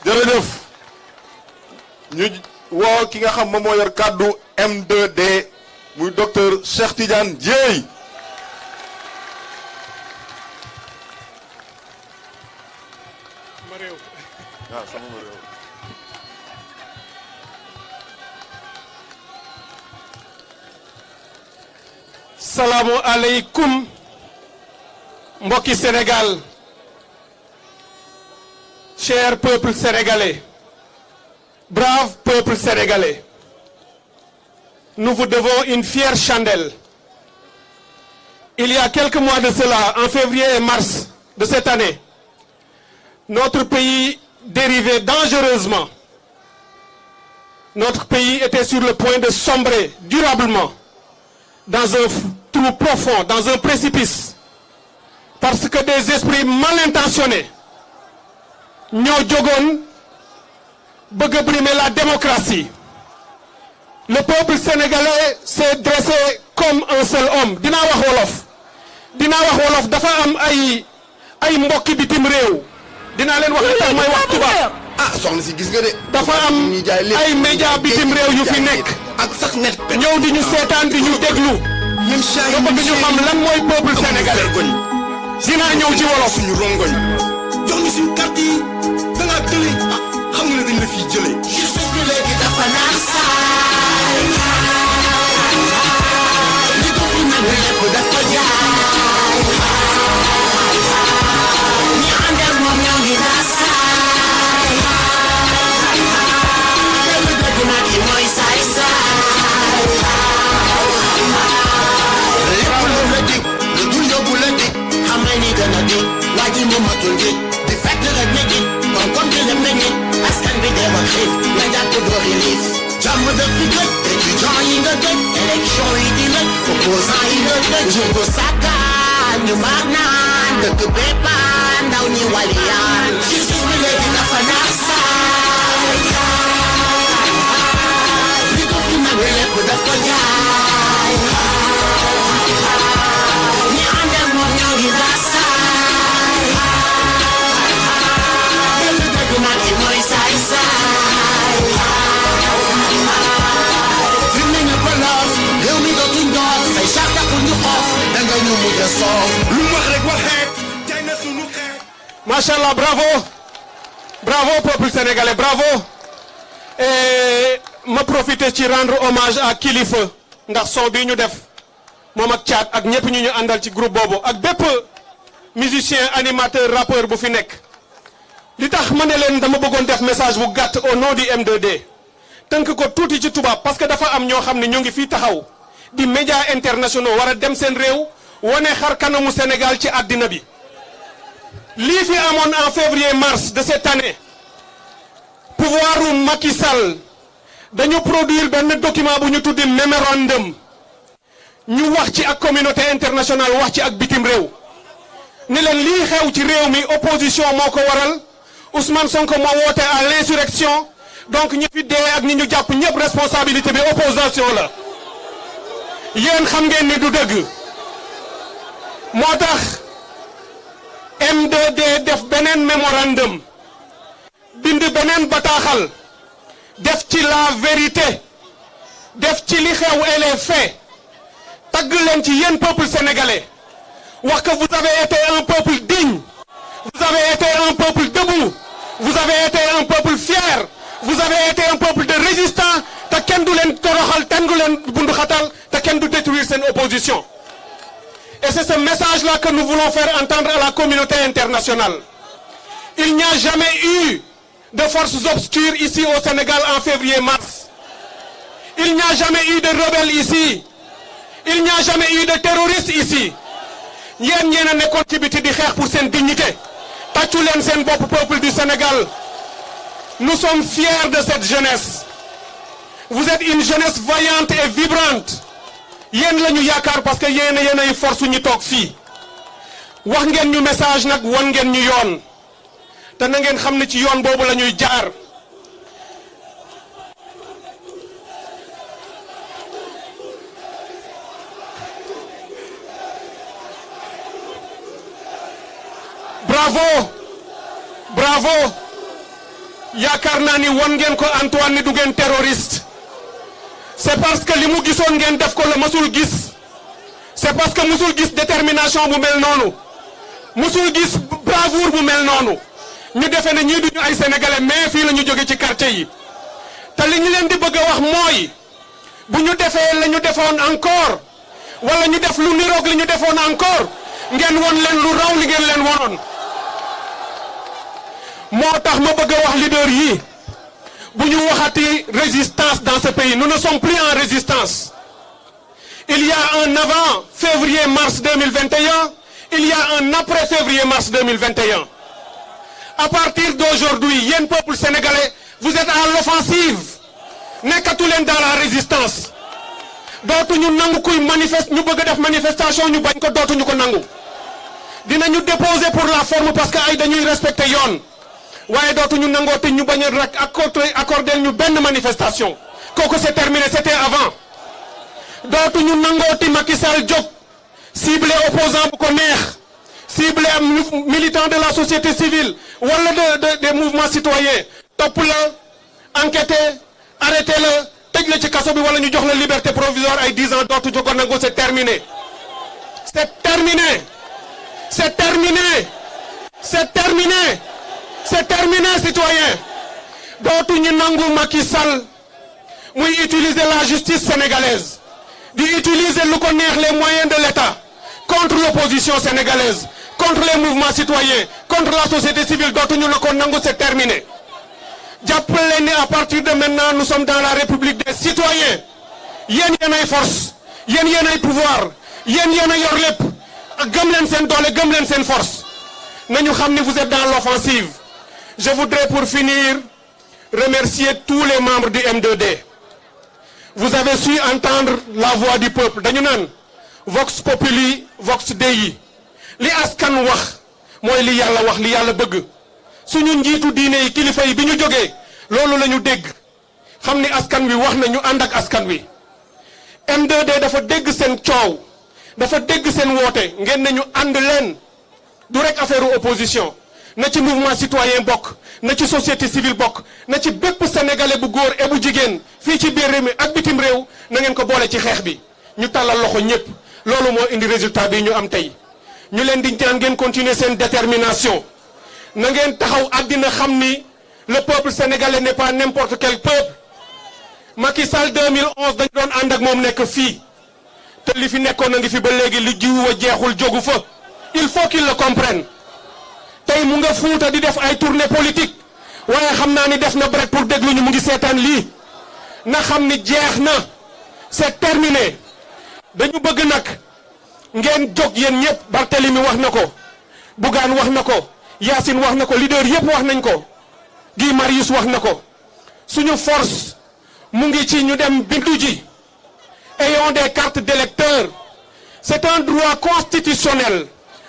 jërëjëf ñu woo ki nga xam moom moo yor kàddu M2D muy docteur Cheikh Tidiane Dièye. Salaamu aleykum mbokki Sénégal, cher peuple sénégalais, brave peuple sénégalais, nous vous devons une fière chandelle. Il y a quelques mois de cela, en février et mars de cette année, notre pays dérivait dangereusement. Notre pays était sur le point de sombrer durablement dans un trou profond, dans un précipice, parce que des esprits mal intentionnés ñoo jógoon bëgg a brimer la démocratie. Le peuple sénégalais s'est dressé comme un seul homme. Dinaa wax wolof dafa am ay mbokki bitim réew. Dinaa leen wax tax may wax tubaab. ah soxna si gis nga de. dafa am ay média bitim réew yu fi nekk. ak sax net. ñëw di ñu seetaan di ñu déglu. nga bëgg ñu xam lan mooy peuple sénégalais. dinaa ñëw ci wolof. suñu rongoñ jox ñu suñu carte yi da ngaa tële xam nga ne dañ la fiy jëlee. justice bi léegi dafa naan saay. li ko fi nag lépp daf ko jaay. ñi ànd ak moom ñoo ngi naan saay. dëgg nag yi mooy saay saay. lépp lu la dig lu dul yóbbu la dig xam nga ni gën a dig waa ji mu matul dig di fekk rek ne dig kon comme di dem na nit askan bi dee ba xiif nga jàpp doori liif jàmm daf fi gëj étudiant yi nga gëj élection yi di lëj opposant yi nga gëj ñu ko sàkkaan ñu mar naan dëkk béppaan ndaw ñi waliyaan justice bi léegi dafa naax saay li ko fi nag lépp daf ko jaay ñi ànd ak moom ñoo ngi rasaay dëgg nag yi mooy saay saay fi mu ne ñu ko loof réew mi dootuñ doon say charte pour ñu xoof da nga ñu mujj a soof lu mu wax rek waxeet jaay na sunu xeet. Macha Allah, bravo bravo peuple sénégalais, bravo. Et ma profité ci rendre hommage à Kilifeu ndax son bii ñu def moom ak Thiat ak ñëpp ñu àndal ci groupe boobu ak bépp musicien animateur rappeur bu fi nekk. li tax ma ne leen dama bëggoon def message bu gàtt au nom du M2D tënk ko tuuti ci tubaab parce que dafa am ñoo xam ne ñu ngi fii taxaw di médias internationaux war a dem seen réew wane xar kanamu Sénégal ci àddina bi. lii fi amoon en février mars de cette année pouvoiru Macky Sall dañu produire benn document bu ñu tuddi mémorandum ñu wax ci ak communauté internationale wax ci ak bitim réew ni leen lii xew ci réew mi opposition moo ko waral Ousmane Sonko moo woote à l'insurrection donc ñi fi dee ak ñi ñu jàpp ñëpp responsabilité bi opposition la yéen xam ngeen ni du dëgg moo tax M2D def beneen mémorandum bind beneen bataaxal def ci la vérité def ci li xew et les faits tagg leen ci yéen peuple sénégalais wax que vous avez été un peuple digne, vous avez été un peuple debout, vous avez été un peuple fier, vous avez été un peuple de résistant te kenn du leen toroxal kenn du leen bundu xatal te kenn du détruire seen opposition. Et c'est ce message-là que nous voulons faire entendre à la communauté internationale. Il n'y a jamais eu de forces obscures ici au Sénégal en février-mars. Il n'y a jamais eu de rebelles ici. Il n'y a jamais eu de terroristes ici. yéen ñeen a nekkoon ci biti di xeex pour seen dignité. tàccu leen seen bopp peuple du Sénégal. Nous sommes fiers de cette jeunesse. Vous êtes une jeunesse vaillante et vibrante. yéen la ñu yaakaar parce que yéen ay force ñu toog fii. wax ngeen ñu message nag wan ngeen ñu yoon. te na ngeen xam ne ci yoon boobu la ñuy jaar. bravo bravo yaakaar naa ni won ngeen ko Antoine ni du ngeen terroriste c'est parce que li mu gisoon ngeen def ko la mësul gis c'est parce que mësul gis détermination bu mel noonu mësul gis bravoure bu mel noonu ñu defee ne ñii duñu ay sénégalais mais fii la ñu jóge ci quartier yi te li ñu leen di bëgg a wax mooy bu ñu defee la ñu defoon encore wala ñu def lu niroog li ñu defoon encore ngeen won leen lu raw li ngeen leen wonoon moo tax ma bëgg a wax leader yi bu ñu waxati résistance dans ce pays nous ne sommes plus en résistance il y a un avant février-mars 2021 il y a un après février-mars 2021 à partir d'aujourd'hui yéen peuple sénégalais vous êtes à l'offensive nekkatu leen dans la résistance dootuñu nangu kuy ñu bëgg a def manifestation ñu bañ ko dootuñu ko nangu dinañu déposer pour la forme parce que ay dañuy respecter yoon waaye dootuñu nangooti ñu bañ a rek accorder ñu benn manifestation kooku c'est terminé c'était avant dootuñu nangooti Macky Sall jóg ciblé opposant bu ko neex ciblé militant de la société civile wala des mouvements citoyens topp la enquêter arrêter la tëj la ci kaso bi wala ñu jox la liberté provisoire ay 10 ans dootuñu ko nangu c'est terminé c'est terminé c'est terminé c'est terminé c'est terminé citoyen dootuñu nangu Macky Sall muy utiliser la justice sénégalaise di utiliser lu ko neex les moyens de l'État contre l'opposition sénégalaise contre les mouvements citoyens contre la société civile dootuñu la ko nangu c'est terminé jàppale ni à partir de maintenant nous sommes dans la république des citoyens yéen ay force yéen ay pouvoir yéen a yor lépp gëm leen seen doole gëm leen seen force nañu xam ni vous êtes dans l'offensive je voudrais pour finir remercier tous les membres du M2D vous avez su entendre la voix du peuple dañu naan vox populi vox dei li askan wax mooy li yàlla wax li yàlla bëgg suñu njiitu diine yi kilifa yi bi ñu jógee loolu la ñu dégg xam ni askan wi wax na ñu ànd ak askan wi M2D dafa dégg seen coow dafa dégg seen woote ngeen ne ñu ànd leen du rek affaire opposition na ci mouvement citoyen bokk na ci société civile bokk na ci bépp sénégalais bu góor et bu jigéen fii ci biir réew mi ak bitim réew na ngeen ko boole ci xeex bi ñu tàllal loxo ñëpp loolu moo indi résultat bi ñu am tey ñu leen di ñaan ngeen continuer seen détermination na ngeen taxaw àddina xam ni le peuple sénégalais n'est pas n'importe quel peuple Macky Sall 2011 dañu doon ànd ak moom nekk fii te li fi nekkoon a ngi fi ba léegi li jiwu wa jeexul jógu fa il faut qu'il le comprenne tey mu nga Fuuta di def ay tournée politique waaye xam naa ni def na break pour déglu ñu mu ngi seetaan lii na xam ni jeex na c'est terminé dañu bëgg nag ngeen jóg yéen ñëpp Barthélemy wax na ko Bougane wax na ko Yacine wax na ko leader yëpp wax nañ ko Guy Marius wax na ko suñu force mu ngi ci ñu dem bindu ji ayons des cartes d'électeurs c'est un droit constitutionnel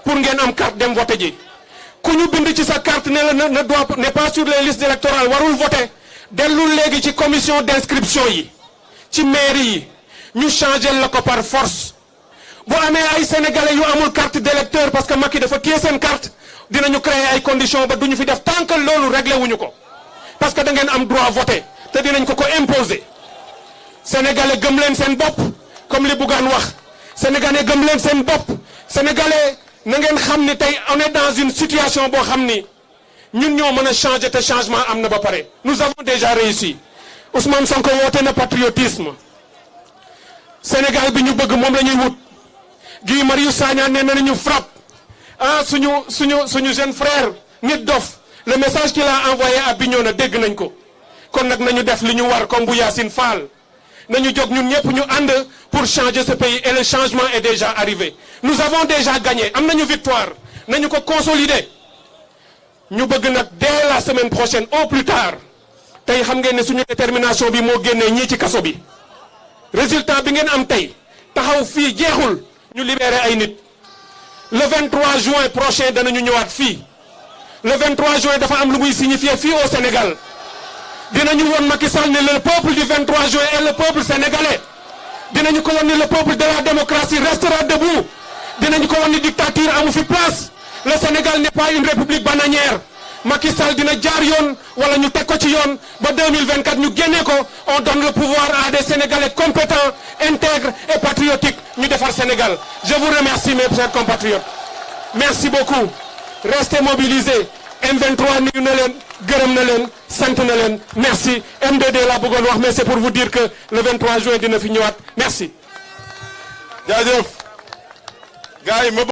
pour ngeen am carte dem voter ji ku ñu bind ci sa carte ne la n'est pas sur les listes électorales warul voter dellu léegi ci commission d'inscription yi ci mairie yi ñu changer la ko par force bu amee ay sénégalais yu amul carte d'électeur parce que Macky dafa téye seen carte dinañu créer ay conditions ba duñu fi def tant que loolu réglé wuñu ko parce que da ngeen am droit voter te dinañ ko imposer sénégalais gëm leen seen bopp comme li Bougane wax sénégalais gëm leen seen bopp sénégalais na ngeen xam ni tey on est dans une situation boo xam ni ñun ñoo mën a changer te changement am na ba pare nous avons déjà réussi Ousmane Sonko woote na patriotisme Sénégal bi ñu bëgg moom la ñuy wut Guy Marius Sagna nee nañu frappe ah suñu jeune frère nit dof le message qu'il a envoyé à Bignona dégg nañ ko kon nag nañu def li ñu war comme bu Yacine Fall nañu jóg ñun ñëpp ñu ànd pour changer ce pays et le changement est déjà arrivé nous avons déjà gagné am nañu victoire nañu ko consolider ñu bëgg nag dès la semaine prochaine au plus tard tey xam ngeen ne suñu détermination bi moo génnee ñii ci kaso bi résultat bi ngeen am tey taxaw fii jeexul ñu libérer ay nit le 23 juin prochain danañu ñëwaat fii le 23 juin dafa am lu muy signifier fii au Sénégal dinañu woon Macky Sall ne le peuple du 23 juin est le peuple sénégalais dinañu ko woon ne le peuple de la démocratie restera debout dinañu ko woon ne dictature amu fi place le Sénégal n'est pas une république bananière Macky Sall dina jaar yoon wala ñu teg ko ci yoon ba 2024 ñu génnee ko on donne le pouvoir à des Sénégalais compétents intègres et patriotiques ñu defar Sénégal. Je vous remercie mes chers compatriotes. Merci beaucoup. Restez mobilisés. M23 nuyu na leen gërëm na leen sant na leen merci. M2D laa bëggoon wax mais c'est pour vous dire que le 23 juin dina fi ñëwaat merci. jaajëf gars yi